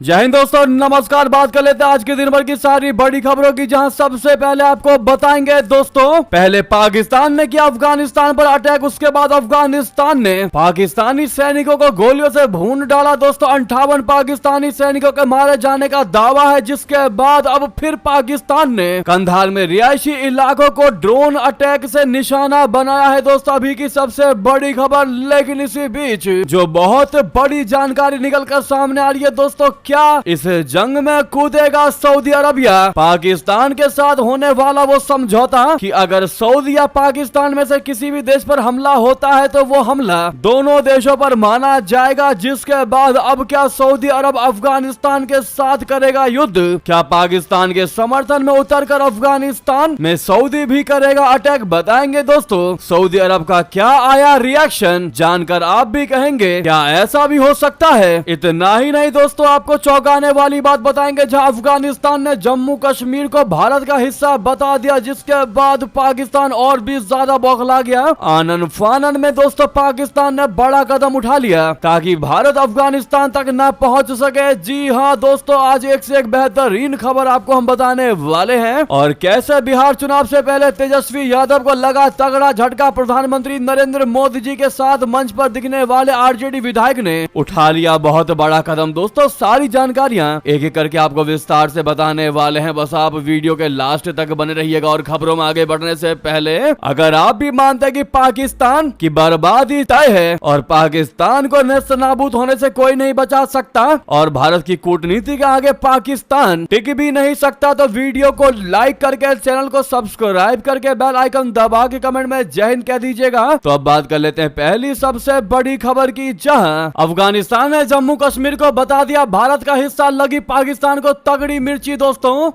जय हिंद दोस्तों, नमस्कार। बात कर लेते हैं आज के दिन भर की सारी बड़ी खबरों की, जहां सबसे पहले आपको बताएंगे दोस्तों, पहले पाकिस्तान ने किया अफगानिस्तान पर अटैक, उसके बाद अफगानिस्तान ने पाकिस्तानी सैनिकों को गोलियों से भून डाला। दोस्तों 58 पाकिस्तानी सैनिकों के मारे जाने का दावा है, जिसके बाद अब फिर पाकिस्तान ने कंधार में रिहायशी इलाकों को ड्रोन अटैक से निशाना बनाया है। दोस्तों अभी की सबसे बड़ी खबर, लेकिन इसी बीच जो बहुत बड़ी जानकारी निकल कर सामने आ रही है दोस्तों, क्या इस जंग में कूदेगा सऊदी अरबिया? पाकिस्तान के साथ होने वाला वो समझौता कि अगर सऊदी या पाकिस्तान में से किसी भी देश पर हमला होता है तो वो हमला दोनों देशों पर माना जाएगा, जिसके बाद अब क्या सऊदी अरब अफगानिस्तान के साथ करेगा युद्ध? क्या पाकिस्तान के समर्थन में उतरकर अफगानिस्तान में सऊदी भी करेगा अटैक? बताएंगे दोस्तों सऊदी अरब का क्या आया रिएक्शन, जानकर आप भी कहेंगे क्या ऐसा भी हो सकता है। इतना ही नहीं दोस्तों, आपको चौंकाने वाली बात बताएंगे, जहां अफगानिस्तान ने जम्मू कश्मीर को भारत का हिस्सा बता दिया, जिसके बाद पाकिस्तान और भी ज्यादा बौखला गया। आनन फानन में दोस्तों पाकिस्तान ने बड़ा कदम उठा लिया ताकि भारत अफगानिस्तान तक न पहुंच सके। जी हां दोस्तों, आज एक से एक बेहतरीन खबर आपको हम बताने वाले हैं। और कैसे बिहार चुनाव से पहले तेजस्वी यादव को लगा तगड़ा झटका, प्रधानमंत्री नरेंद्र मोदी जी के साथ मंच पर दिखने वाले आरजेडी विधायक ने उठा लिया बहुत बड़ा कदम। दोस्तों सारी जानकारियां एक एक करके आपको विस्तार से बताने वाले हैं, बस आप वीडियो के लास्ट तक बने रहिएगा। और खबरों में आगे बढ़ने से पहले, अगर आप भी मानते हैं कि पाकिस्तान की बर्बादी तय है और पाकिस्तान को नेस्त नाबूद होने से कोई नहीं बचा सकता और भारत की कूटनीति के आगे पाकिस्तान टिक भी नहीं सकता, तो वीडियो को लाइक करके चैनल को सब्सक्राइब करके बेल आइकन दबा के कमेंट में जय हिंद कह दीजिएगा। तो अब बात कर लेते हैं पहली सबसे बड़ी खबर की, जहां अफगानिस्तान ने जम्मू कश्मीर को बता दिया भारत का हिस्सा, लगी पाकिस्तान को तगड़ी मिर्ची। दोस्तों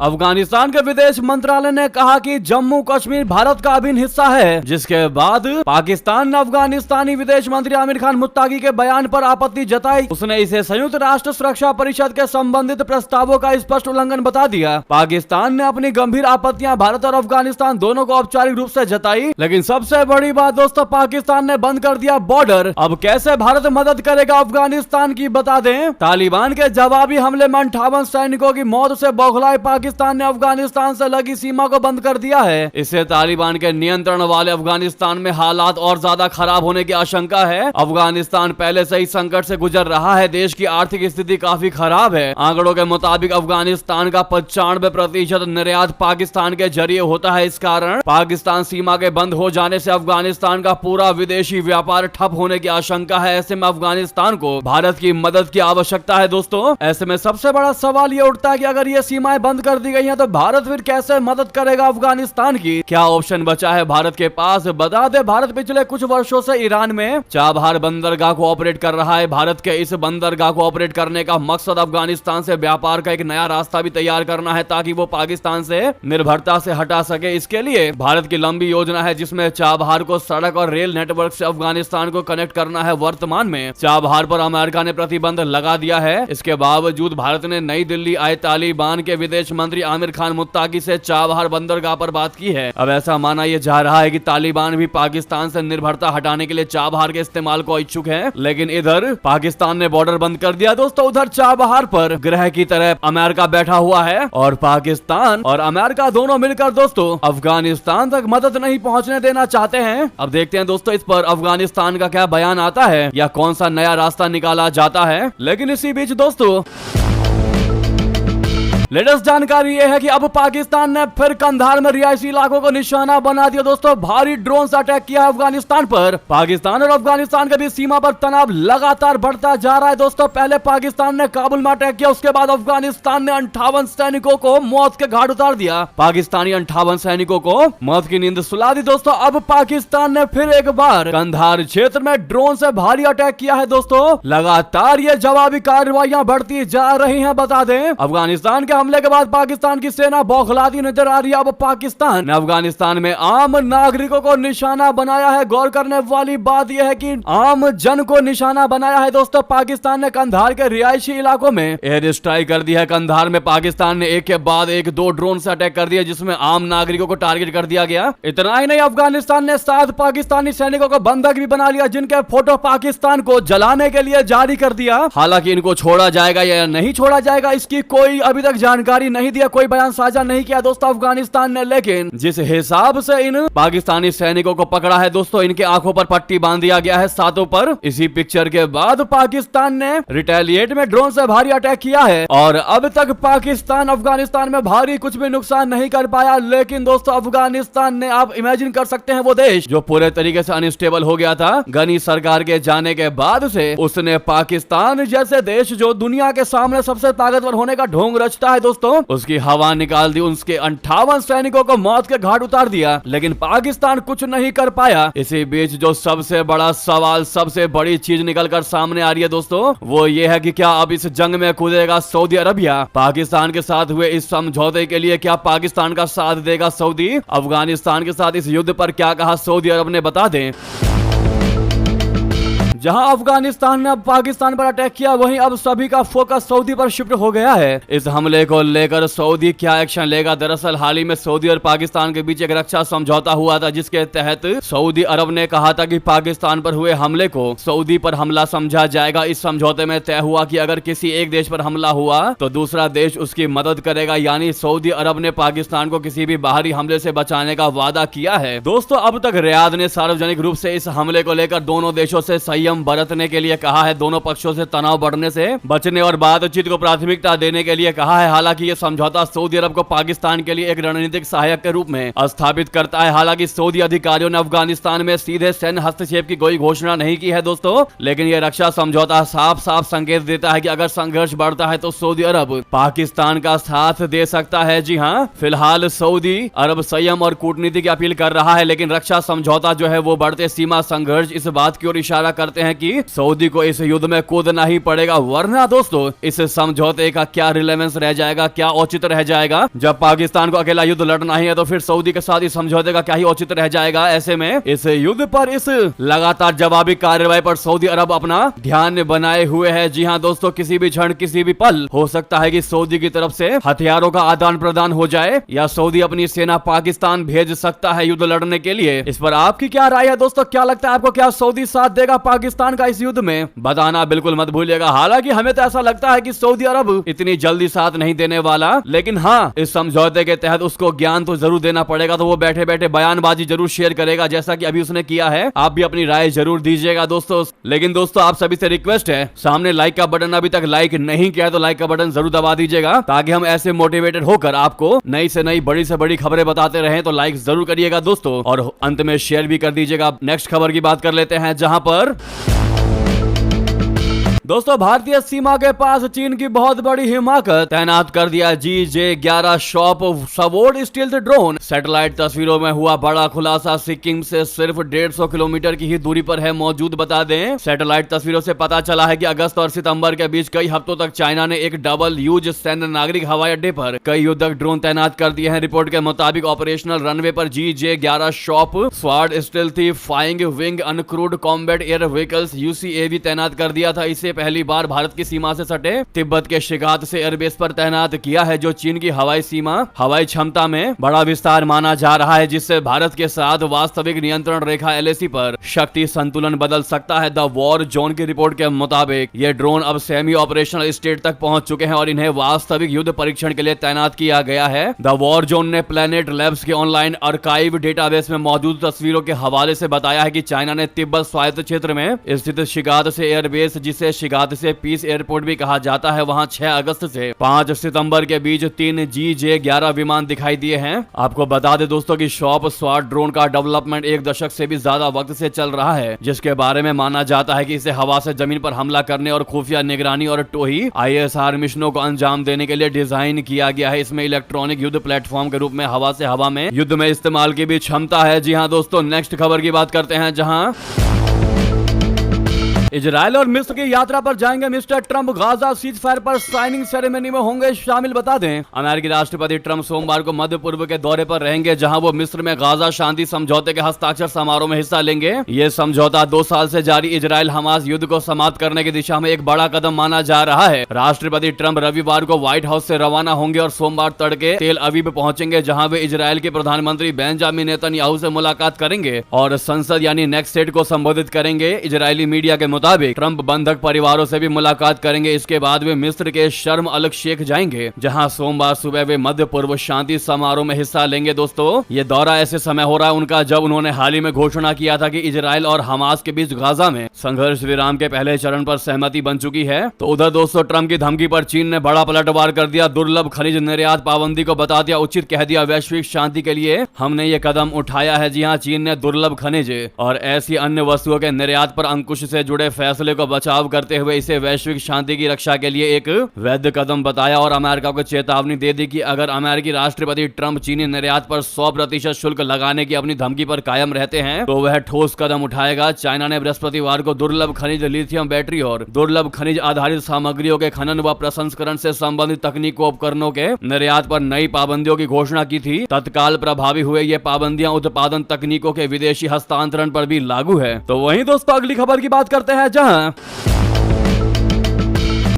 अफगानिस्तान के विदेश मंत्रालय ने कहा कि जम्मू कश्मीर भारत का अभिन्न हिस्सा है, जिसके बाद पाकिस्तान ने अफगानिस्तानी विदेश मंत्री आमिर खान मुत्ताकी के बयान पर आपत्ति जताई। उसने इसे संयुक्त राष्ट्र सुरक्षा परिषद के संबंधित प्रस्तावों का स्पष्ट उल्लंघन बता दिया। पाकिस्तान ने अपनी गंभीर आपत्तियां भारत और अफगानिस्तान दोनों को औपचारिक रूप से जताई, लेकिन सबसे बड़ी बात दोस्तों, पाकिस्तान ने बंद कर दिया बॉर्डर। अब कैसे भारत मदद करेगा अफगानिस्तान की, बता दें। तालिबान के जवाबी हमले में 58 सैनिकों की मौत से बौखलाए पाकिस्तान ने अफगानिस्तान से लगी सीमा को बंद कर दिया है। इससे तालिबान के नियंत्रण वाले अफगानिस्तान में हालात और ज्यादा खराब होने की आशंका है। अफगानिस्तान पहले से ही संकट से गुजर रहा है, देश की आर्थिक स्थिति काफी खराब है। आंकड़ों के मुताबिक अफगानिस्तान का 95% निर्यात पाकिस्तान के जरिए होता है। इस कारण पाकिस्तान सीमा के बंद हो जाने से अफगानिस्तान का पूरा विदेशी व्यापार ठप होने की आशंका है। ऐसे में अफगानिस्तान को भारत की मदद की आवश्यकता है। दोस्तों ऐसे में सबसे बड़ा सवाल ये उठता है कि अगर ये सीमाएं बंद कर दी गई हैं तो भारत फिर कैसे मदद करेगा अफगानिस्तान की? क्या ऑप्शन बचा है भारत के पास? बता दे, भारत पिछले कुछ वर्षों से ईरान में चाबहार बंदरगाह को ऑपरेट कर रहा है। भारत के इस बंदरगाह को ऑपरेट करने का मकसद अफगानिस्तान से व्यापार का एक नया रास्ता भी तैयार करना है, ताकि वो पाकिस्तान से निर्भरता से हटा सके। इसके लिए भारत की लंबी योजना है, जिसमें चाबहार को सड़क और रेल नेटवर्क से अफगानिस्तान को कनेक्ट करना है। वर्तमान में चाबहार पर अमेरिका ने प्रतिबंध लगा दिया है। इसके बावजूद भारत ने नई दिल्ली आए तालिबान के विदेश मंत्री आमिर खान मुत्ताकी से चाबहार बंदरगाह पर बात की है। अब ऐसा माना यह जा रहा है कि तालिबान भी पाकिस्तान से निर्भरता हटाने के लिए चाबहार के इस्तेमाल को इच्छुक है, लेकिन इधर पाकिस्तान ने बॉर्डर बंद कर दिया। दोस्तों उधर चाबहार पर ग्रह की तरह अमेरिका बैठा हुआ है और पाकिस्तान और अमेरिका दोनों मिलकर दोस्तों अफगानिस्तान तक मदद नहीं पहुंचने देना चाहते हैं। अब देखते हैं दोस्तों इस पर अफगानिस्तान का क्या बयान आता है या कौन सा नया रास्ता निकाला जाता है। लेकिन इसी बीच दोस्तों लेटेस्ट जानकारी यह है कि अब पाकिस्तान ने फिर कंधार में रिहायशी इलाकों को निशाना बना दिया। दोस्तों भारी ड्रोन से अटैक किया है अफगानिस्तान पर। पाकिस्तान और अफगानिस्तान के बीच सीमा पर तनाव लगातार बढ़ता जा रहा है। दोस्तों पहले पाकिस्तान ने काबुल में अटैक किया, उसके बाद अफगानिस्तान ने 58 सैनिकों को मौत के घाट उतार दिया। पाकिस्तानी 58 सैनिकों को मौत की नींद सुला दी। दोस्तों अब पाकिस्तान ने फिर एक बार कंधार क्षेत्र में ड्रोन से भारी अटैक किया है। दोस्तों लगातार ये जवाबी कार्रवाइयां बढ़ती जा रही है। बता दें अफगानिस्तान के हमले के बाद पाकिस्तान की सेना बौखलाती नजर आ रही है। अब पाकिस्तान ने अफगानिस्तान में आम नागरिकों को निशाना बनाया है। गौर करने वाली बात यह है कि आम जन को निशाना बनाया है। दोस्तों, पाकिस्तान ने कंधार के रिहायशी इलाकों में एयर स्ट्राइक कर दी है। कंधार में पाकिस्तान ने एक के बाद एक 2 ड्रोन से अटैक कर दिया, जिसमें आम नागरिकों को टारगेट कर दिया गया। इतना ही नहीं, अफगानिस्तान ने 7 पाकिस्तानी सैनिकों को बंधक भी बना लिया, जिनके फोटो पाकिस्तान को जलाने के लिए जारी कर दिया। हालांकि इनको छोड़ा जाएगा या नहीं छोड़ा जाएगा, इसकी कोई अभी तक जानकारी नहीं दिया, कोई बयान साझा नहीं किया दोस्तों अफगानिस्तान ने। लेकिन जिस हिसाब से इन पाकिस्तानी सैनिकों को पकड़ा है दोस्तों, इनके आंखों पर पट्टी बांध दिया गया है, सातों पर। इसी पिक्चर के बाद पाकिस्तान ने रिटेलिएट में ड्रोन से भारी अटैक किया है और अब तक पाकिस्तान अफगानिस्तान में भारी कुछ भी नुकसान नहीं कर पाया। लेकिन दोस्तों, अफगानिस्तान ने, आप इमेजिन कर सकते हैं, वो देश जो पूरे तरीके से अनस्टेबल हो गया था गनी सरकार के जाने के बाद से, उसने पाकिस्तान जैसे देश जो दुनिया के सामने सबसे ताकतवर होने का ढोंग रचता है दोस्तों, उसकी हवा निकाल दी। उसके 58 सैनिकों को मौत के घाट उतार दिया, लेकिन पाकिस्तान कुछ नहीं कर पाया। इसी बीच जो सबसे बड़ा सवाल, सबसे बड़ी चीज निकलकर सामने आ रही है दोस्तों, वो ये है कि क्या अब इस जंग में कूदेगा सऊदी अरबिया? पाकिस्तान के साथ हुए इस समझौते के लिए क्या पाकिस्तान का साथ देगा सऊदी? अफगानिस्तान के साथ इस युद्ध पर क्या कहा सऊदी अरब ने, बता दें। जहां अफगानिस्तान ने पाकिस्तान पर अटैक किया, वहीं अब सभी का फोकस सऊदी पर शिफ्ट हो गया है। इस हमले को लेकर सऊदी क्या एक्शन लेगा? दरअसल हाल ही में सऊदी और पाकिस्तान के बीच एक रक्षा समझौता हुआ था, जिसके तहत सऊदी अरब ने कहा था कि पाकिस्तान पर हुए हमले को सऊदी पर हमला समझा जाएगा। इस समझौते में तय हुआ कि अगर किसी एक देश पर हमला हुआ तो दूसरा देश उसकी मदद करेगा, यानी सऊदी अरब ने पाकिस्तान को किसी भी बाहरी हमले से बचाने का वादा किया है। दोस्तों, अब तक रियाद ने सार्वजनिक रूप से इस हमले को लेकर दोनों देशों से संयम बरतने के लिए कहा है, दोनों पक्षों से तनाव बढ़ने से बचने और बातचीत को प्राथमिकता देने के लिए कहा है। हालांकि यह समझौता सऊदी अरब को पाकिस्तान के लिए एक रणनीतिक सहायक के रूप में स्थापित करता है। हालांकि सऊदी अधिकारियों ने अफगानिस्तान में सीधे सैन्य हस्तक्षेप की कोई घोषणा नहीं की है दोस्तों, लेकिन यह रक्षा समझौता साफ साफ संकेत देता है कि अगर संघर्ष बढ़ता है तो सऊदी अरब पाकिस्तान का साथ दे सकता है। जी हाँ, फिलहाल सऊदी अरब संयम और कूटनीति की अपील कर रहा है, लेकिन रक्षा समझौता जो है वो बढ़ते सीमा संघर्ष इस बात की ओर इशारा करते हैं कि सऊदी को इस युद्ध में कूदना ही पड़ेगा, वरना दोस्तों इस समझौते का क्या रिलेवेंस रह जाएगा, क्या औचित्य रह जाएगा? जब पाकिस्तान को अकेला युद्ध लड़ना ही है तो फिर सऊदी के साथ इस समझौते का क्या ही औचित्य रह जाएगा? ऐसे में इस युद्ध पर, इस लगातार जवाबी कार्रवाई पर सऊदी अरब अपना ध्यान बनाए हुए है। जी हाँ दोस्तों, किसी भी क्षण, किसी भी पल हो सकता है कि सऊदी की तरफ से हथियारों का आदान प्रदान हो जाए, या सऊदी अपनी सेना पाकिस्तान भेज सकता है युद्ध लड़ने के लिए। इस पर आपकी क्या राय है दोस्तों? क्या लगता है आपको, क्या सऊदी साथ देगा पाकिस्तान का इस युद्ध में? बताना बिल्कुल मत भूलिएगा। हालांकि हमें तो ऐसा लगता है कि सऊदी अरब इतनी जल्दी साथ नहीं देने वाला, लेकिन हाँ, इस समझौते के तहत उसको ज्ञान तो जरूर देना पड़ेगा, तो वो बैठे बैठे बयानबाजी जरूर शेयर करेगा, जैसा कि अभी उसने किया है। आप भी अपनी राय जरूर दीजिएगा दोस्तों। लेकिन दोस्तों, आप सभी से रिक्वेस्ट है, सामने लाइक का बटन अभी तक लाइक नहीं किया है तो लाइक का बटन जरूर दबा दीजिएगा, ताकि हम ऐसे मोटिवेटेड होकर आपको नई से नई, बड़ी से बड़ी खबरें बताते रहें। तो लाइक जरूर करिएगा दोस्तों, और अंत में शेयर भी कर दीजिएगा। नेक्स्ट खबर की बात कर लेते हैं, जहां पर दोस्तों भारतीय सीमा के पास चीन की बहुत बड़ी हिमाकत, तैनात कर दिया GJ-11 sharp sword stealth drone. Satellite तस्वीरों में हुआ बड़ा खुलासा, सिक्किम से सिर्फ 150 किलोमीटर की ही दूरी पर है मौजूद। बता दें, सैटेलाइट तस्वीरों से पता चला है कि अगस्त और सितंबर के बीच कई हफ्तों तक चाइना ने एक डबल यूज सैन्य नागरिक हवाई अड्डे पर कई युद्धक ड्रोन तैनात कर दिए हैं। रिपोर्ट के मुताबिक ऑपरेशनल रनवे पर GJ-11 sharp sword stealthy flying wing uncrewed combat air vehicles UCAV तैनात कर दिया था। इसे पहली बार भारत की सीमा से सटे तिब्बत के शिगात से एयरबेस पर तैनात किया है, जो चीन की हवाई सीमा, हवाई क्षमता में बड़ा विस्तार माना जा रहा है, जिससे भारत के साथ वास्तविक नियंत्रण रेखा LAC पर शक्ति संतुलन बदल सकता है। द वॉर जोन की रिपोर्ट के मुताबिक ये ड्रोन अब सेमी ऑपरेशनल स्टेट तक पहुंच चुके हैं और इन्हें वास्तविक युद्ध परीक्षण के लिए तैनात किया गया है। द वॉर जोन ने प्लेनेट लैब्स के ऑनलाइन आर्काइव डेटाबेस में मौजूद तस्वीरों के हवाले से बताया है कि चाइना ने तिब्बत स्वायत्त क्षेत्र में स्थित शिगात से एयरबेस, जिसे शिगात से पीस एयरपोर्ट भी कहा जाता है, वहां 6 अगस्त से 5 सितंबर के बीच 3 GJ-11 विमान दिखाई दिए हैं। आपको बता दें दोस्तों कि शॉप स्वाट ड्रोन का डेवलपमेंट 1 दशक से भी ज्यादा वक्त से चल रहा है, जिसके बारे में माना जाता है कि इसे हवा से जमीन पर हमला करने और खुफिया निगरानी और टोही ISR मिशनों को अंजाम देने के लिए डिजाइन किया गया है। इसमें इलेक्ट्रॉनिक युद्ध प्लेटफॉर्म के रूप में हवा से हवा में युद्ध में इस्तेमाल की भी क्षमता है। जी हाँ दोस्तों, नेक्स्ट खबर की बात करते हैं, जहां इजराइल और मिस्र की यात्रा पर जाएंगे mister Trump, Gaza cease fire पर साइनिंग सेरेमनी में होंगे शामिल। बता दें, अमेरिकी राष्ट्रपति ट्रंप सोमवार को मध्य पूर्व के दौरे पर रहेंगे, जहां वो मिस्र में गाजा शांति समझौते के हस्ताक्षर समारोह में हिस्सा लेंगे। ये समझौता 2 साल से जारी इजराइल हमास युद्ध को समाप्त करने की दिशा में एक बड़ा कदम माना जा रहा है। राष्ट्रपति ट्रंप रविवार को व्हाइट हाउस से रवाना होंगे और सोमवार तड़के तेल अवीव पहुंचेंगे, जहां वे इजराइल के प्रधानमंत्री बेंजामिन नेतन्याहू से मुलाकात करेंगे और संसद यानी नेक्सेट को संबोधित करेंगे। इजरायली मीडिया के मुताबिक ट्रंप बंधक परिवारों से भी मुलाकात करेंगे। इसके बाद वे मिस्र के शर्म अल शेख जाएंगे, जहां सोमवार सुबह वे मध्य पूर्व शांति समारोह में हिस्सा लेंगे। दोस्तों, ये दौरा ऐसे समय हो रहा है उनका जब उन्होंने हाल ही में घोषणा किया था कि इजराइल और हमास के बीच गाजा में संघर्ष विराम के पहले चरण पर सहमति बन चुकी है। तो उधर दोस्तों, ट्रंप की धमकी पर चीन ने बड़ा पलटवार कर दिया। दुर्लभ खनिज निर्यात पाबंदी को बता दिया उचित, कह दिया वैश्विक शांति के लिए हमने ये कदम उठाया है। जी हां, चीन ने दुर्लभ खनिज और ऐसी अन्य वस्तुओं के निर्यात पर अंकुश से जुड़े फैसले को बचाव करते हुए इसे वैश्विक शांति की रक्षा के लिए एक वैध कदम बताया और अमेरिका को चेतावनी दे दी कि अगर अमेरिकी राष्ट्रपति ट्रंप चीनी निर्यात पर 100% शुल्क लगाने की अपनी धमकी पर कायम रहते हैं तो वह ठोस कदम उठाएगा। चाइना ने बृहस्पतिवार को दुर्लभ खनिज, लिथियम बैटरी और दुर्लभ खनिज आधारित सामग्रियों के खनन व प्रसंस्करण से संबंधित तकनीकों उपकरणों के निर्यात पर नई पाबंदियों की घोषणा की थी। तत्काल प्रभावी हुए ये पाबंदियां उत्पादन तकनीकों के विदेशी हस्तांतरण पर भी लागू है। तो वहीं दोस्तों, अगली खबर की बात करते हैं, जहां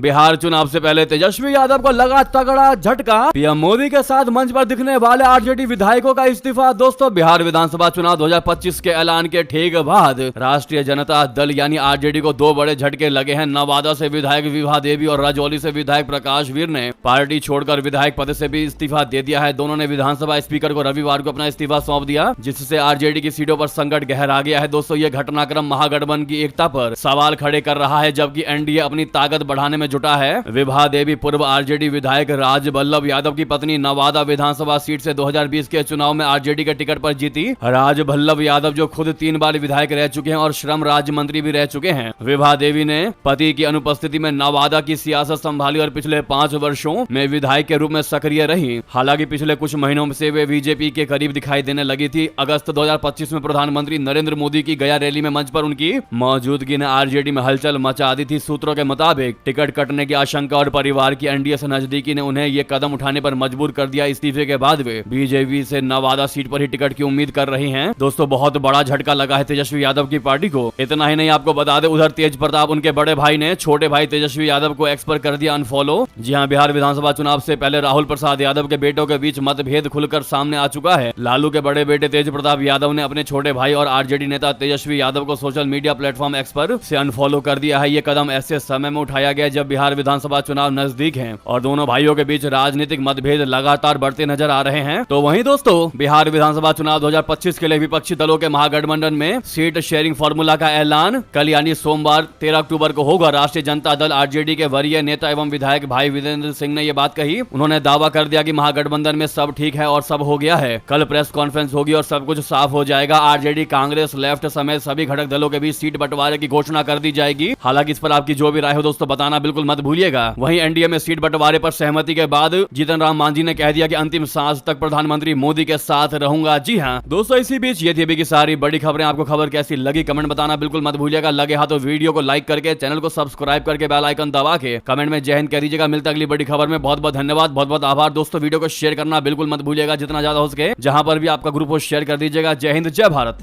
बिहार चुनाव से पहले तेजस्वी यादव को लगा तगड़ा झटका। पीएम मोदी के साथ मंच पर दिखने वाले आरजेडी विधायकों का इस्तीफा। दोस्तों, बिहार विधानसभा चुनाव 2025 के ऐलान के ठीक बाद राष्ट्रीय जनता दल यानी आरजेडी को 2 बड़े झटके लगे हैं। नवादा से विधायक विभा देवी और राजौली से विधायक प्रकाश वीर ने पार्टी छोड़कर विधायक पद से भी इस्तीफा दे दिया है। दोनों ने विधानसभा स्पीकर को रविवार को अपना इस्तीफा सौंप दिया, जिससे आरजेडी की सीटों पर संकट गहरा गया है। दोस्तों, ये घटनाक्रम महागठबंधन की एकता पर सवाल खड़े कर रहा है, जबकि एनडीए अपनी ताकत बढ़ाने में जुटा है। विभा देवी पूर्व आरजेडी विधायक राज बल्लभ यादव की पत्नी, नवादा विधानसभा सीट से 2020 के चुनाव में आरजेडी के टिकट पर जीती। राज बल्लभ यादव जो खुद 3 बार विधायक रह चुके हैं और श्रम राज्य मंत्री भी रह चुके हैं। विभा देवी ने पति की अनुपस्थिति में नवादा की सियासत संभाली और पिछले 5 वर्षों में विधायक के रूप में सक्रिय रही। हालांकि पिछले कुछ महीनों से वे बीजेपी के करीब दिखाई देने लगी थी। अगस्त 2025 में प्रधानमंत्री नरेंद्र मोदी की गया रैली में मंच पर उनकी मौजूदगी ने आरजेडी में हलचल मचा दी थी। सूत्रों के मुताबिक टिकट कटने की आशंका और परिवार की एनडीए से नजदीकी ने उन्हें ये कदम उठाने पर मजबूर कर दिया। इस्तीफे के बाद वे बीजेपी से नवादा सीट पर ही टिकट की उम्मीद कर रही हैं। दोस्तों, बहुत बड़ा झटका लगा है तेजस्वी यादव की पार्टी को। इतना ही नहीं, आपको बता दें, उधर तेज प्रताप उनके बड़े भाई ने छोटे भाई तेजस्वी यादव को एक्स पर कर दिया अनफॉलो। जी हां, बिहार विधानसभा चुनाव से पहले राहुल प्रसाद यादव के बेटों के बीच मतभेद खुलकर सामने आ चुका है। लालू के बड़े बेटे तेज प्रताप यादव ने अपने छोटे भाई और आरजेडी नेता तेजस्वी यादव को सोशल मीडिया प्लेटफॉर्म एक्स पर से अनफॉलो कर दिया है। ये कदम ऐसे समय में उठाया गया जब बिहार विधानसभा चुनाव नजदीक है और दोनों भाइयों के बीच राजनीतिक मतभेद लगातार बढ़ते नजर आ रहे हैं। तो वहीं दोस्तों, बिहार विधानसभा चुनाव 2025 के लिए विपक्षी दलों के महागठबंधन में सीट शेयरिंग फॉर्मूला का ऐलान कल यानी सोमवार 13 अक्टूबर को होगा। राष्ट्रीय जनता दल आरजेडी के वरीय नेता एवं विधायक भाई वीरेंद्र सिंह ने यह बात कही। उन्होंने दावा कर दिया कि महागठबंधन में सब ठीक है और सब हो गया है। कल प्रेस कॉन्फ्रेंस होगी और सब कुछ साफ हो जाएगा। आरजेडी, कांग्रेस, लेफ्ट समेत सभी घटक दलों के बीच सीट बंटवारे की घोषणा कर दी जाएगी। हालांकि इस पर आपकी जो भी राय हो दोस्तों बताना बिल्कुल मत भूलिएगा। वहीं एनडीए में सीट बंटवारे पर सहमति के बाद जीतन राम मांझी ने कह दिया कि अंतिम सांस तक प्रधानमंत्री मोदी के साथ रहूंगा। जी हां दोस्तों, इसी बीच ये थी अभी की सारी बड़ी खबरें। आपको खबर कैसी लगी कमेंट बताना बिल्कुल मत भूलिएगा। लगे हाथों वीडियो को लाइक करके, चैनल को सब्सक्राइब करके, बेल आइकन दबा के कमेंट में जय हिंद कह दीजिएगा। मिलता अगली बड़ी खबर में। बहुत बहुत धन्यवाद, बहुत बहुत आभार दोस्तों। वीडियो को शेयर करना बिल्कुल मत भूलिएगा जितना ज्यादा हो सके। जहां पर भी आपका ग्रुप हो शेयर कर दीजिएगा। जय हिंद, जय भारत।